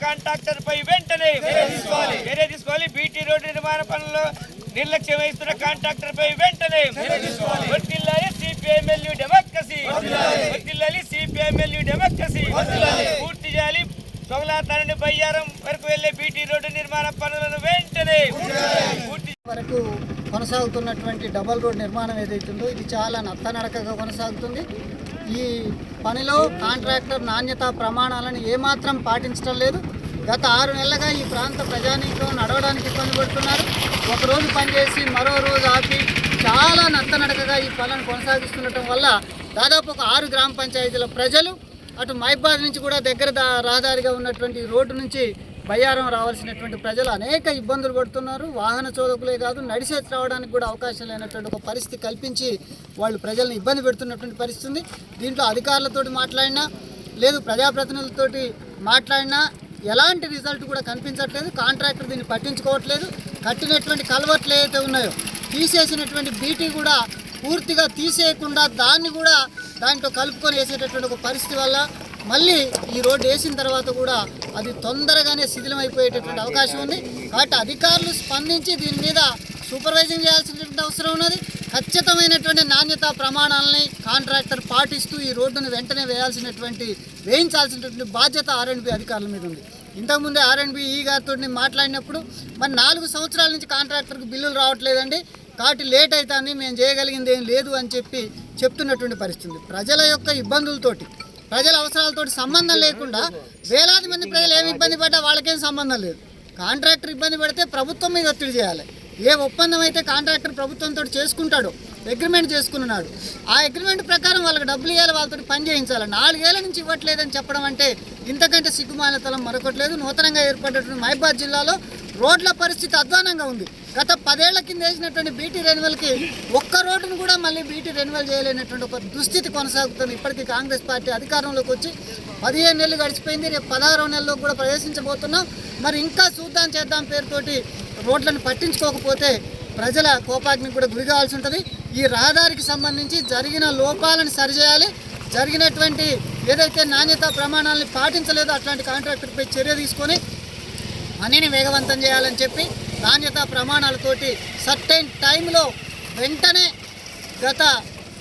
Contractor పై వెంటనే చర్య తీసుకోవాలి. బీటీ రోడ్డు నిర్మాణ పనుల్లో నిర్లక్ష్యం వహిస్తున్న కాంట్రాక్టర్ పై వెంటనే వర్ధిల్లాలి సిపిఎంఎల్యు డెమోక్రసీ, వర్ధిల్లాలి సిపిఎంఎల్యు డెమోక్రసీ. పూర్తి చేయాలి సొగలాత నుండి బయ్యారం వరకు వెళ్లే బీటీ రోడ్డు నిర్మాణ పనులను వెంటనే పూర్తి వరకు కొనసాగుతున్నటువంటి డబల్ రోడ్ నిర్మాణం ఏదైతుందో ఇది చాలా నత్తనడకగా కొనసాగుతుంది. ఈ పనిలో కాంట్రాక్టర్ నాణ్యతా ప్రమాణాలను ఏమాత్రం పాటించడం లేదు. గత 6 నెలలుగా ఈ ప్రాంత ప్రజానీకం నడవడానికి ఇబ్బంది పడుతున్నారు. ఒకరోజు పనిచేసి మరో రోజు ఆపి చాలా నత్తనడకగా ఈ పనులను కొనసాగిస్తుండటం వల్ల దాదాపు ఒక 6 గ్రామ పంచాయతీల ప్రజలు అటు మైబాద్ నుంచి కూడా దగ్గర రహదారిగా ఉన్నటువంటి రోడ్డు నుంచి బయ్యారం రావాల్సినటువంటి ప్రజలు అనేక ఇబ్బందులు పడుతున్నారు. వాహన చోదకులే కాదు నడిచే రావడానికి కూడా అవకాశం లేనటువంటి ఒక పరిస్థితి కల్పించి వాళ్ళు ప్రజలను ఇబ్బంది పెడుతున్నటువంటి పరిస్థితి ఉంది. దీంట్లో అధికారులతోటి మాట్లాడినా లేదు ప్రజాప్రతినిధులతోటి మాట్లాడినా ఎలాంటి రిజల్ట్ కూడా కనిపించట్లేదు. కాంట్రాక్టర్ దీన్ని పట్టించుకోవట్లేదు. కట్టినటువంటి కల్వర్ట్లు ఏవైతే ఉన్నాయో తీసేసినటువంటి బీటీ కూడా పూర్తిగా తీసేయకుండా దాన్ని కూడా దాంట్లో కలుపుకొని వేసేటటువంటి ఒక పరిస్థితి వల్ల మళ్ళీ ఈ రోడ్డు వేసిన తర్వాత కూడా అది తొందరగానే శిథిలమైపోయేటటువంటి అవకాశం ఉంది. కాబట్టి అధికారులు స్పందించి దీని మీద సూపర్వైజింగ్ చేయాల్సినటువంటి అవసరం ఉన్నది. ఖచ్చితమైనటువంటి నాణ్యతా ప్రమాణాలని కాంట్రాక్టర్ పాటిస్తూ ఈ రోడ్డును వెంటనే వేయించాల్సినటువంటి బాధ్యత R&B అధికారుల మీద ఉంది. ఇంతకుముందే R&B గారితో మాట్లాడినప్పుడు మరి 4 సంవత్సరాల నుంచి కాంట్రాక్టర్కి బిల్లులు రావట్లేదండి, కాబట్టి లేట్ అవుతుంది, మేము చేయగలిగింది ఏం లేదు అని చెప్తున్నటువంటి పరిస్థితి. ప్రజల యొక్క ఇబ్బందులతోటి ప్రజల అవసరాలతోటి సంబంధం లేకుండా వేలాది మంది ప్రజలు ఏమి ఇబ్బంది పడ్డా వాళ్ళకేం సంబంధం లేదు. కాంట్రాక్టర్ ఇబ్బంది పడితే ప్రభుత్వం మీద ఒత్తిడి చేయాలి. ఏ ఒప్పందం అయితే కాంట్రాక్టర్ ప్రభుత్వంతో చేసుకుంటాడో అగ్రిమెంట్ చేసుకున్నాడు ఆ అగ్రిమెంట్ ప్రకారం వాళ్ళకి డబ్బులు ఇవ్వాలి, వాళ్ళతో పని చేయించాలి. 4 ఏళ్ల నుంచి ఇవ్వట్లేదని చెప్పడం అంటే ఇంతకంటే సిగ్గుమాలితనం మరొకట్లేదు. నూతనంగా ఏర్పడినటువంటి మైబాద్ జిల్లాలో రోడ్ల పరిస్థితి అధ్వానంగా ఉంది. గత 10 ఏళ్ల కింద వేసినటువంటి బీటీ రెన్యువల్కి ఒక్క రోడ్డును కూడా మళ్ళీ బీటీ రెన్యువల్ చేయలేనటువంటి ఒక దుస్థితి కొనసాగుతుంది. ఇప్పటికీ కాంగ్రెస్ పార్టీ అధికారంలోకి వచ్చి 15 నెలలు గడిచిపోయింది. రేపు 16వ నెలలో కూడా ప్రవేశించబోతున్నాం. మరి ఇంకా చూద్దాం చేద్దాం పేరుతోటి రోడ్లను పట్టించుకోకపోతే ప్రజల కోపాగ్నికి కూడా గురి కావాల్సి ఉంటుంది. ఈ రహదారికి సంబంధించి జరిగిన లోపాలను సరిచేయాలి. జరిగినటువంటి ఏదైతే నాణ్యతా ప్రమాణాలను పాటించలేదో అట్లాంటి కాంట్రాక్టర్పై చర్య తీసుకొని పనిని వేగవంతం చేయాలని చెప్పి నాణ్యతా ప్రమాణాలతోటి సర్టైన్ టైంలో వెంటనే గత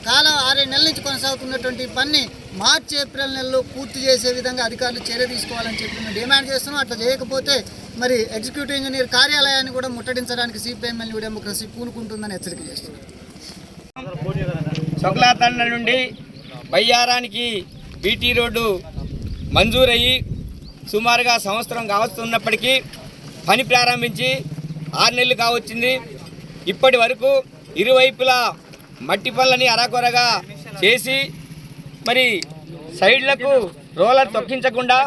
కాలం 6 నెలల నుంచి కొనసాగుతున్నటువంటి పని మార్చి ఏప్రిల్ నెలలో పూర్తి చేసే విధంగా అధికారులు చర్య తీసుకోవాలని చెప్పి మేము డిమాండ్ చేస్తున్నాం. అట్లా చేయకపోతే మరి ఎగ్జిక్యూటివ్ ఇంజనీర్ కార్యాలయాన్ని కూడా ముట్టడించడానికి సిపిఎంఎల్యు డెమోక్రసీ పూనుకుంటుందని హెచ్చరిక చేస్తున్నారు. సొగలాతండ నుండి బయ్యారానికి బీటీ రోడ్డు మంజూరయ్యి సుమారుగా సంవత్సరం కావస్తున్నప్పటికీ పని ప్రారంభించి 6 నెలలు కావచ్చింది. ఇప్పటి వరకు ఇరువైపులా మట్టి పనులని అరాకొరగా చేసి మరి సైడ్లకు రోలర్ తొక్కించకుండా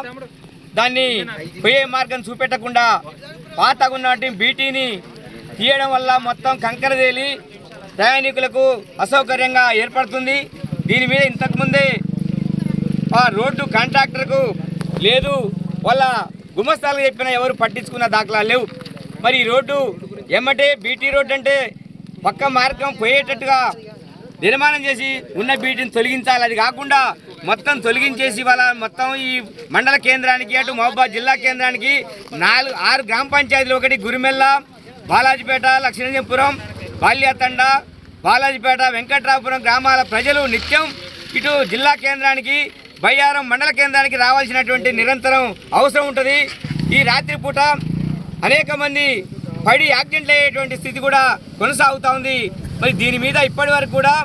దాన్ని పోయే మార్గం చూపెట్టకుండా పాతగా ఉన్నటువంటి బీటీని తీయడం వల్ల మొత్తం కంకర తేలి ప్రయాణికులకు అసౌకర్యంగా ఏర్పడుతుంది. దీని మీద ఇంతకుముందే ఆ రోడ్డు కాంట్రాక్టర్కు లేదు, వాళ్ళ గుమస్తాలకు చెప్పినా ఎవరు పట్టించుకున్న దాఖలాలు లేవు. మరి ఈ రోడ్డు ఎమ్మటే బీటీ రోడ్డు అంటే పక్క మార్గం పోయేటట్టుగా నిర్మాణం చేసి ఉన్న బీటీని తొలగించాలి. అది కాకుండా మొత్తం తొలగించేసి వాళ్ళ మొత్తం ఈ మండల కేంద్రానికి అటు మహబూబాద్ జిల్లా కేంద్రానికి 6 గ్రామ పంచాయతీలు, ఒకటి గురిమెల్ల, బాలాజీపేట, లక్ష్మీపురం, బాల్యాతండ, బాలాజీపేట, వెంకట్రావుపురం గ్రామాల ప్రజలు నిత్యం ఇటు జిల్లా కేంద్రానికి బయ్యారం మండల కేంద్రానికి రావాల్సినటువంటి నిరంతరం అవసరం ఉంటుంది. ఈ రాత్రిపూట అనేక మంది పడి యాక్సిడెంట్లు అయ్యేటువంటి స్థితి కూడా కొనసాగుతూ ఉంది. మరి దీని మీద ఇప్పటి వరకు కూడా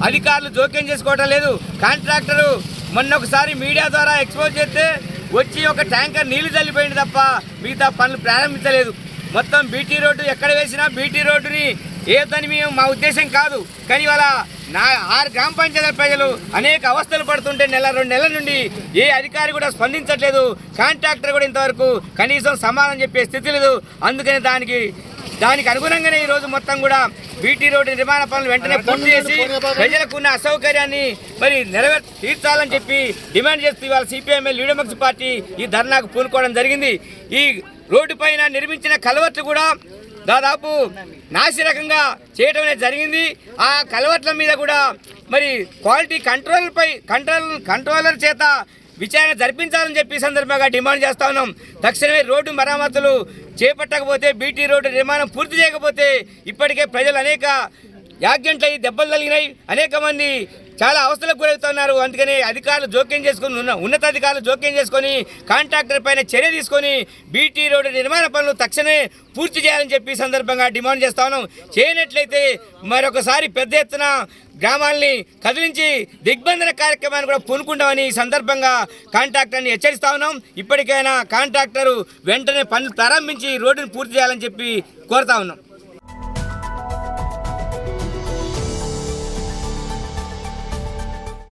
అధికారులు జోక్యం చేసుకోవటం లేదు. కాంట్రాక్టరు మొన్న ఒకసారి మీడియా ద్వారా ఎక్స్పోజ్ చేస్తే వచ్చి ఒక ట్యాంకర్ నీళ్లు చల్లిపోయింది తప్ప మిగతా పనులు ప్రారంభించలేదు. మొత్తం బీటీ రోడ్డు ఎక్కడ వేసినా బీటీ రోడ్డుని ఏదని మేము మా ఉద్దేశం కాదు. కానీ ఇవాళ 6 గ్రామ పంచాయతీల ప్రజలు అనేక అవస్థలు పడుతుంటే 1-2 నెలల నుండి ఏ అధికారి కూడా స్పందించట్లేదు. కాంట్రాక్టర్ కూడా ఇంతవరకు కనీసం సమాధానం చెప్పే స్థితి లేదు. అందుకని దానికి అనుగుణంగానే ఈరోజు మొత్తం కూడా బీటీ రోడ్డు నిర్మాణ పనులు వెంటనే పూర్తి చేసి ప్రజలకు ఉన్న అసౌకర్యాన్ని మరి తీర్చాలని చెప్పి డిమాండ్ చేస్తూ ఇవాళ సిపిఎంఎల్ డెమోక్రసీ పార్టీ ఈ ధర్నాకు పూనుకోవడం జరిగింది. ఈ రోడ్డు పైన నిర్మించిన కల్వర్ట్లు కూడా దాదాపు నాసిరకంగా చేయడం అనేది జరిగింది. ఆ కల్వర్ట్ల మీద కూడా మరి క్వాలిటీ కంట్రోలర్ చేత విచారణ జరిపించాలని చెప్పి ఈ సందర్భంగా డిమాండ్ చేస్తా ఉన్నాం. తక్షణమే రోడ్డు మరమ్మతులు చేపట్టకపోతే, బీటీ రోడ్డు నిర్మాణం పూర్తి చేయకపోతే ఇప్పటికే ప్రజలు అనేక యాక్సిడెంట్లు అయ్యి దెబ్బలు తగిలినాయి, అనేక మంది చాలా అవస్థలకు గురవుతున్నారు. అందుకని అధికారులు జోక్యం చేసుకుని ఉన్నతాధికారులు జోక్యం చేసుకొని కాంట్రాక్టర్ పైన చర్య తీసుకొని బీటీ రోడ్డు నిర్మాణ పనులు తక్షణమే పూర్తి చేయాలని చెప్పి సందర్భంగా డిమాండ్ చేస్తా ఉన్నాం. చేయనట్లయితే మరొకసారి పెద్ద ఎత్తున గ్రామాల్ని కదిలించి దిగ్బంధన కార్యక్రమాన్ని కూడా పూనుకుంటామని ఈ సందర్భంగా కాంట్రాక్టర్ని హెచ్చరిస్తా ఉన్నాం. ఇప్పటికైనా కాంట్రాక్టరు వెంటనే పనులు ప్రారంభించి రోడ్డును పూర్తి చేయాలని చెప్పి కోరుతా ఉన్నాం.